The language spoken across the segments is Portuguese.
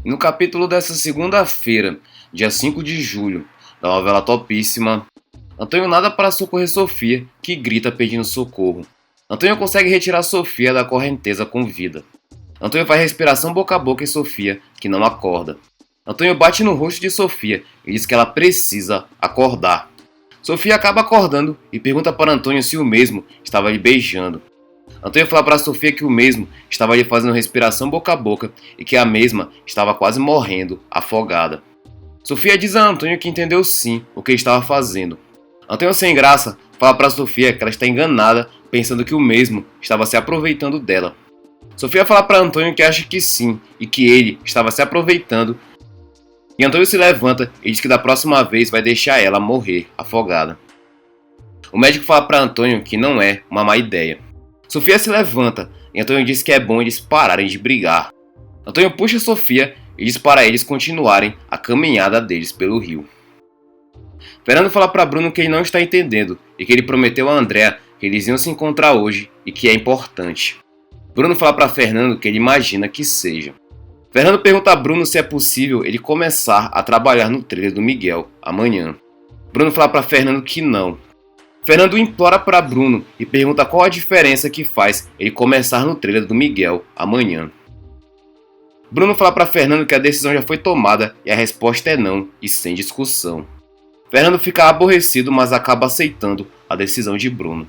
No capítulo dessa segunda-feira, dia 5 de julho, da novela topíssima, Antônio nada para socorrer Sofia, que grita pedindo socorro. Antônio consegue retirar Sofia da correnteza com vida. Antônio faz respiração boca a boca em Sofia, que não acorda. Antônio bate no rosto de Sofia e diz que ela precisa acordar. Sofia acaba acordando e pergunta para Antônio se o mesmo estava lhe beijando. Antônio fala para Sofia que o mesmo estava lhe fazendo respiração boca a boca e que a mesma estava quase morrendo, afogada. Sofia diz a Antônio que entendeu sim o que ele estava fazendo. Antônio, sem graça, fala para Sofia que ela está enganada, pensando que o mesmo estava se aproveitando dela. Sofia fala para Antônio que acha que sim e que ele estava se aproveitando. E Antônio se levanta e diz que da próxima vez vai deixar ela morrer afogada. O médico fala para Antônio que não é uma má ideia. Sofia se levanta e Antônio diz que é bom eles pararem de brigar. Antônio puxa Sofia e diz para eles continuarem a caminhada deles pelo rio. Fernando fala para Bruno que ele não está entendendo e que ele prometeu a Andréa que eles iam se encontrar hoje e que é importante. Bruno fala para Fernando que ele imagina que seja. Fernando pergunta a Bruno se é possível ele começar a trabalhar no trailer do Miguel amanhã. Bruno fala para Fernando que não. Fernando implora para Bruno e pergunta qual a diferença que faz ele começar no trailer do Miguel amanhã. Bruno fala para Fernando que a decisão já foi tomada e a resposta é não e sem discussão. Fernando fica aborrecido, mas acaba aceitando a decisão de Bruno.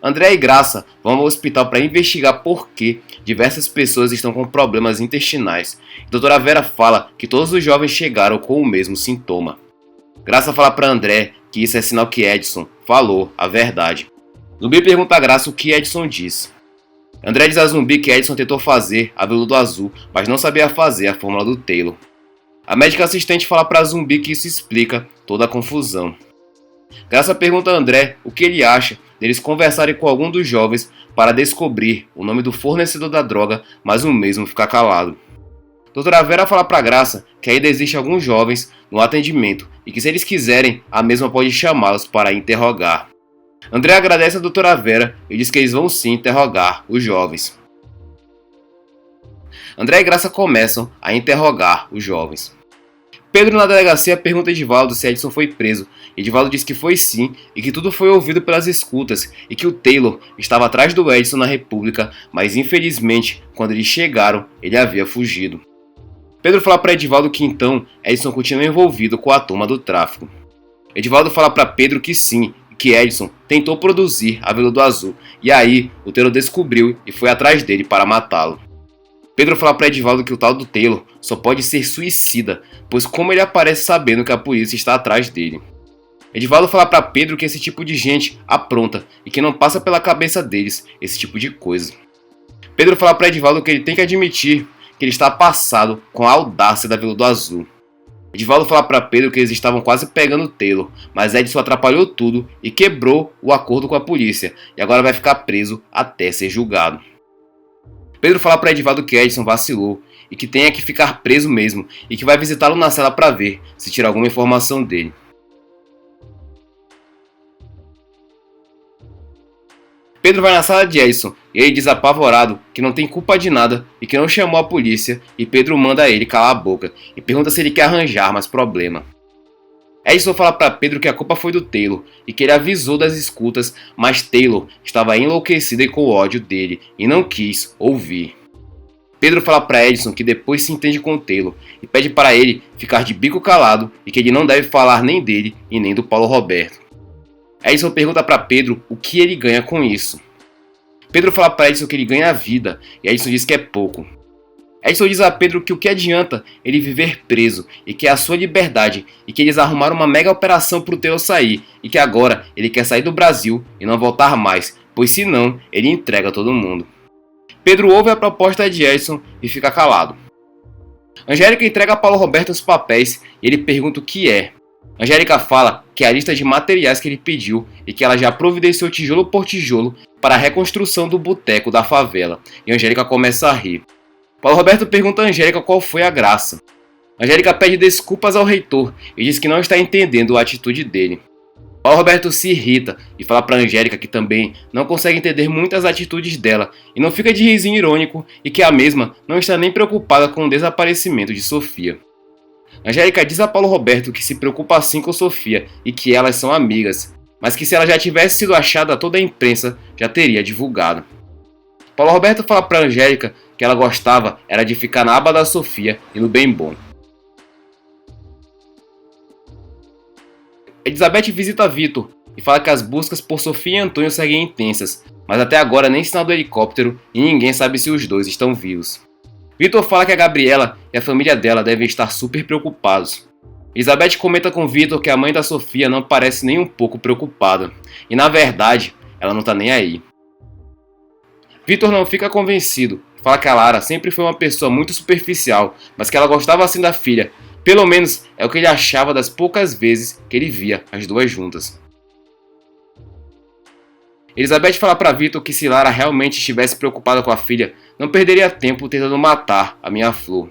André e Graça vão ao hospital para investigar por que diversas pessoas estão com problemas intestinais. Doutora Vera fala que todos os jovens chegaram com o mesmo sintoma. Graça fala para André que isso é sinal que Edson falou a verdade. Zumbi pergunta a Graça o que Edson disse. André diz a Zumbi que Edson tentou fazer a veludo azul, mas não sabia fazer a fórmula do Taylor. A médica assistente fala para Zumbi que isso explica toda a confusão. Graça pergunta a André o que ele acha deles conversarem com algum dos jovens para descobrir o nome do fornecedor da droga, mas o mesmo fica calado. Doutora Vera fala para Graça que ainda existem alguns jovens no atendimento e que se eles quiserem, a mesma pode chamá-los para interrogar. André agradece a doutora Vera e diz que eles vão sim interrogar os jovens. André e Graça começam a interrogar os jovens. Pedro na delegacia pergunta a Edivaldo se Edson foi preso. Edivaldo diz que foi sim e que tudo foi ouvido pelas escutas e que o Taylor estava atrás do Edson na República, mas infelizmente quando eles chegaram ele havia fugido. Pedro fala para Edivaldo que então Edson continua envolvido com a turma do tráfico. Edivaldo fala para Pedro que sim, que Edson tentou produzir a veludo azul e aí o Taylor descobriu e foi atrás dele para matá-lo. Pedro fala para Edivaldo que o tal do Taylor só pode ser suicida, pois como ele aparece sabendo que a polícia está atrás dele. Edivaldo fala para Pedro que esse tipo de gente apronta e que não passa pela cabeça deles esse tipo de coisa. Pedro fala para Edivaldo que ele tem que admitir que ele está passado com a audácia da veludo azul. Edivaldo fala para Pedro que eles estavam quase pegando o Taylor, mas Edson atrapalhou tudo e quebrou o acordo com a polícia e agora vai ficar preso até ser julgado. Pedro fala para Edivaldo que Edson vacilou e que tem que ficar preso mesmo e que vai visitá-lo na cela para ver se tira alguma informação dele. Pedro vai na sala de Edson e ele diz apavorado que não tem culpa de nada e que não chamou a polícia e Pedro manda ele calar a boca e pergunta se ele quer arranjar mais problema. Edson fala para Pedro que a culpa foi do Taylor e que ele avisou das escutas, mas Taylor estava enlouquecido e com ódio dele e não quis ouvir. Pedro fala para Edson que depois se entende com o Taylor e pede para ele ficar de bico calado e que ele não deve falar nem dele e nem do Paulo Roberto. Edson pergunta para Pedro o que ele ganha com isso. Pedro fala para Edson que ele ganha a vida e Edson diz que é pouco. Edson diz a Pedro que o que adianta ele viver preso e que é a sua liberdade e que eles arrumaram uma mega operação para o Taylor sair e que agora ele quer sair do Brasil e não voltar mais, pois senão ele entrega todo mundo. Pedro ouve a proposta de Edson e fica calado. Angélica entrega a Paulo Roberto os papéis e ele pergunta o que é. Angélica fala que é a lista de materiais que ele pediu e que ela já providenciou tijolo por tijolo para a reconstrução do boteco da favela e Angélica começa a rir. Paulo Roberto pergunta a Angélica qual foi a graça. Angélica pede desculpas ao reitor e diz que não está entendendo a atitude dele. Paulo Roberto se irrita e fala para Angélica que também não consegue entender muitas atitudes dela e não fica de risinho irônico e que a mesma não está nem preocupada com o desaparecimento de Sofia. Angélica diz a Paulo Roberto que se preocupa assim com Sofia e que elas são amigas, mas que se ela já tivesse sido achada, toda a imprensa já teria divulgado. Paulo Roberto fala para Angélica que ela gostava era de ficar na aba da Sofia e no bem bom. Elizabeth visita Vitor e fala que as buscas por Sofia e Antônio seguem intensas, mas até agora nem sinal do helicóptero e ninguém sabe se os dois estão vivos. Vitor fala que a Gabriela e a família dela devem estar super preocupados. Elizabeth comenta com Vitor que a mãe da Sofia não parece nem um pouco preocupada, e na verdade, ela não tá nem aí. Vitor não fica convencido, fala que a Lara sempre foi uma pessoa muito superficial, mas que ela gostava assim da filha. Pelo menos é o que ele achava das poucas vezes que ele via as duas juntas. Elizabeth fala para Vitor que se Lara realmente estivesse preocupada com a filha, não perderia tempo tentando matar a minha flor.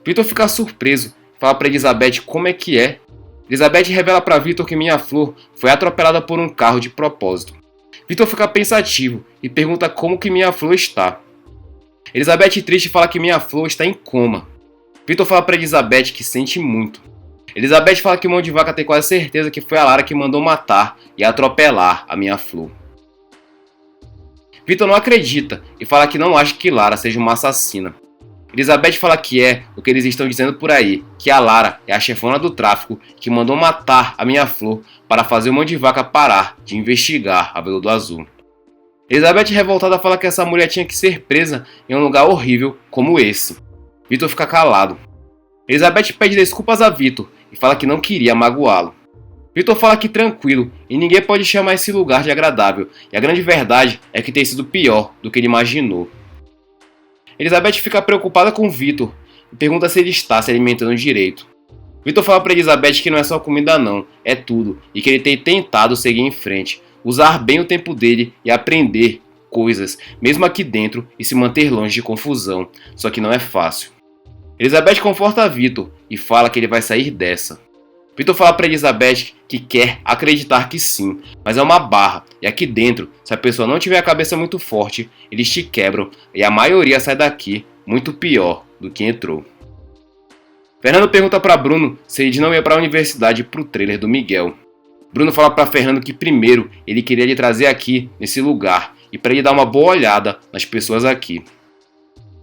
Vitor fica surpreso, fala para Elizabeth como é que é. Elizabeth revela para Vitor que minha flor foi atropelada por um carro de propósito. Vitor fica pensativo e pergunta como que minha flor está. Elizabeth triste fala que minha flor está em coma. Vitor fala para Elizabeth que sente muito. Elizabeth fala que Mão de Vaca tem quase certeza que foi a Lara que mandou matar e atropelar a minha flor. Vitor não acredita e fala que não acha que Lara seja uma assassina. Elizabeth fala que é o que eles estão dizendo por aí, que a Lara é a chefona do tráfico que mandou matar a minha flor para fazer o Mão de Vaca parar de investigar a Veludo Azul. Elizabeth revoltada fala que essa mulher tinha que ser presa em um lugar horrível como esse. Vitor fica calado. Elizabeth pede desculpas a Vitor e fala que não queria magoá-lo. Vitor fala que tranquilo e ninguém pode chamar esse lugar de agradável, e a grande verdade é que tem sido pior do que ele imaginou. Elizabeth fica preocupada com Vitor e pergunta se ele está se alimentando direito. Vitor fala para Elizabeth que não é só comida não, é tudo, e que ele tem tentado seguir em frente, usar bem o tempo dele e aprender coisas, mesmo aqui dentro, e se manter longe de confusão, só que não é fácil. Elizabeth conforta Vitor e fala que ele vai sair dessa. Vitor fala para Elizabeth que quer acreditar que sim, mas é uma barra, e aqui dentro, se a pessoa não tiver a cabeça muito forte, eles te quebram e a maioria sai daqui muito pior do que entrou. Fernando pergunta para Bruno se ele não ia para a universidade pro trailer do Miguel. Bruno fala para Fernando que primeiro ele queria lhe trazer aqui, nesse lugar, e para ele dar uma boa olhada nas pessoas aqui.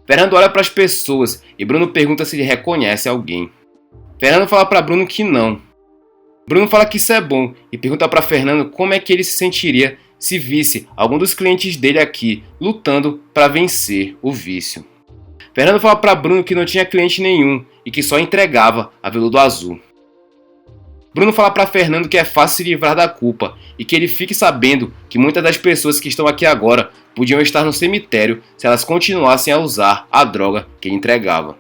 Fernando olha para as pessoas e Bruno pergunta se ele reconhece alguém. Fernando fala para Bruno que não. Bruno fala que isso é bom e pergunta para Fernando como é que ele se sentiria se visse algum dos clientes dele aqui lutando para vencer o vício. Fernando fala para Bruno que não tinha cliente nenhum e que só entregava a Veludo Azul. Bruno fala para Fernando que é fácil se livrar da culpa e que ele fique sabendo que muitas das pessoas que estão aqui agora podiam estar no cemitério se elas continuassem a usar a droga que ele entregava.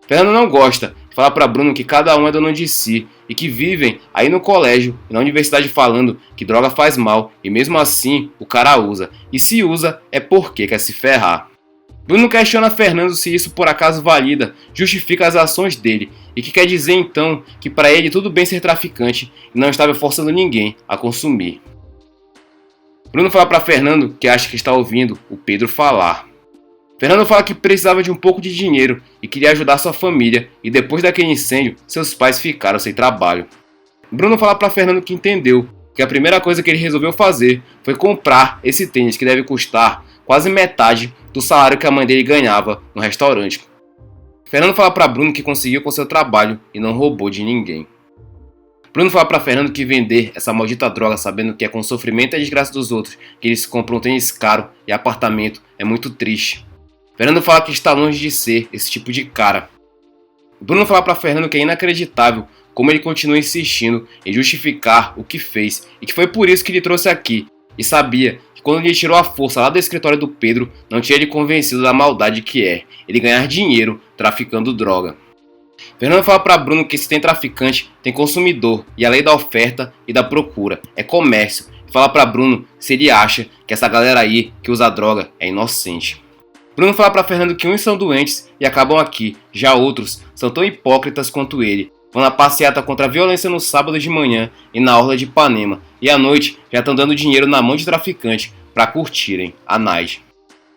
Fernando não gosta e fala para Bruno que cada um é dono de si e que vivem aí no colégio e na universidade falando que droga faz mal e mesmo assim o cara usa, e se usa é porque quer se ferrar. Bruno questiona Fernando se isso por acaso valida, justifica as ações dele e que quer dizer então que para ele tudo bem ser traficante e não estava forçando ninguém a consumir. Bruno fala para Fernando que acha que está ouvindo o Pedro falar. Fernando fala que precisava de um pouco de dinheiro e queria ajudar sua família e depois daquele incêndio seus pais ficaram sem trabalho. Bruno fala para Fernando que entendeu que a primeira coisa que ele resolveu fazer foi comprar esse tênis que deve custar quase metade do salário que a mãe dele ganhava no restaurante. Fernando fala para Bruno que conseguiu com seu trabalho e não roubou de ninguém. Bruno fala para Fernando que vender essa maldita droga sabendo que é com sofrimento e a desgraça dos outros que eles compram um tênis caro e apartamento é muito triste. Fernando fala que está longe de ser esse tipo de cara. Bruno fala para Fernando que é inacreditável como ele continua insistindo em justificar o que fez e que foi por isso que ele trouxe aqui e sabia que quando ele tirou a força lá do escritório do Pedro não tinha ele convencido da maldade que é ele ganhar dinheiro traficando droga. Fernando fala para Bruno que se tem traficante, tem consumidor e a lei da oferta e da procura é comércio. Fala para Bruno se ele acha que essa galera aí que usa droga é inocente. Bruno fala para Fernando que uns são doentes e acabam aqui, já outros são tão hipócritas quanto ele vão na passeata contra a violência no sábado de manhã e na orla de Ipanema, e à noite já estão dando dinheiro na mão de traficante para curtirem a night.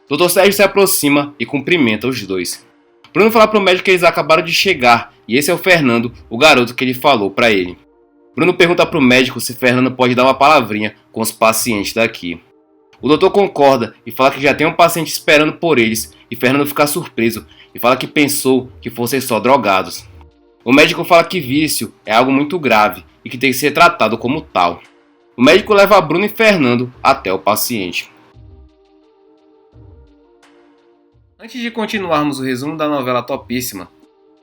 Dr. Sérgio se aproxima e cumprimenta os dois. Bruno fala pro médico que eles acabaram de chegar e esse é o Fernando, o garoto que ele falou para ele. Bruno pergunta pro médico se Fernando pode dar uma palavrinha com os pacientes daqui. O doutor concorda e fala que já tem um paciente esperando por eles e Fernando fica surpreso e fala que pensou que fossem só drogados. O médico fala que vício é algo muito grave e que tem que ser tratado como tal. O médico leva Bruno e Fernando até o paciente. Antes de continuarmos o resumo da novela Topíssima,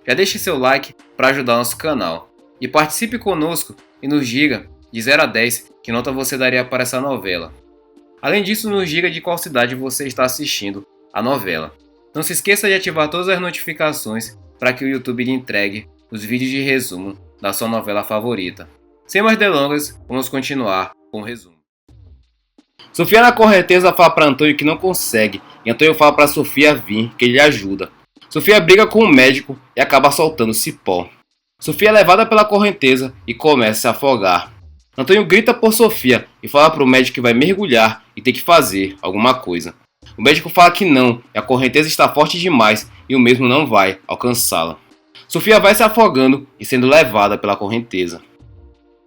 já deixe seu like para ajudar nosso canal. E participe conosco e nos diga, de 0 a 10, que nota você daria para essa novela. Além disso, nos diga de qual cidade você está assistindo a novela. Não se esqueça de ativar todas as notificações para que o YouTube lhe entregue os vídeos de resumo da sua novela favorita. Sem mais delongas, vamos continuar com o resumo. Sofia na correnteza fala para Antônio que não consegue e Antônio fala para Sofia vir que ele ajuda. Sofia briga com o médico e acaba soltando cipó. Sofia é levada pela correnteza e começa a se afogar. Antônio grita por Sofia e fala para o médico que vai mergulhar e tem que fazer alguma coisa. O médico fala que não, e a correnteza está forte demais e o mesmo não vai alcançá-la. Sofia vai se afogando e sendo levada pela correnteza.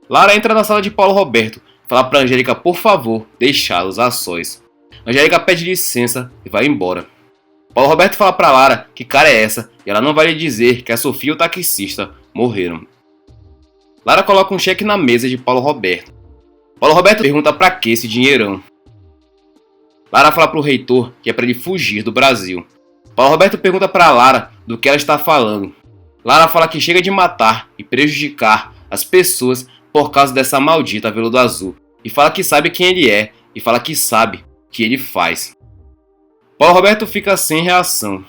Lara entra na sala de Paulo Roberto e fala para Angélica por favor deixá-los a sós. Angélica pede licença e vai embora. Paulo Roberto fala para Lara que cara é essa e ela não vai lhe dizer que a Sofia e o taxista morreram. Lara coloca um cheque na mesa de Paulo Roberto. Paulo Roberto pergunta para que esse dinheirão. Lara fala para o reitor que é para ele fugir do Brasil. Paulo Roberto pergunta para Lara do que ela está falando. Lara fala que chega de matar e prejudicar as pessoas por causa dessa maldita veludo azul. E fala que sabe quem ele é e fala que sabe o que ele faz. Paulo Roberto fica sem reação.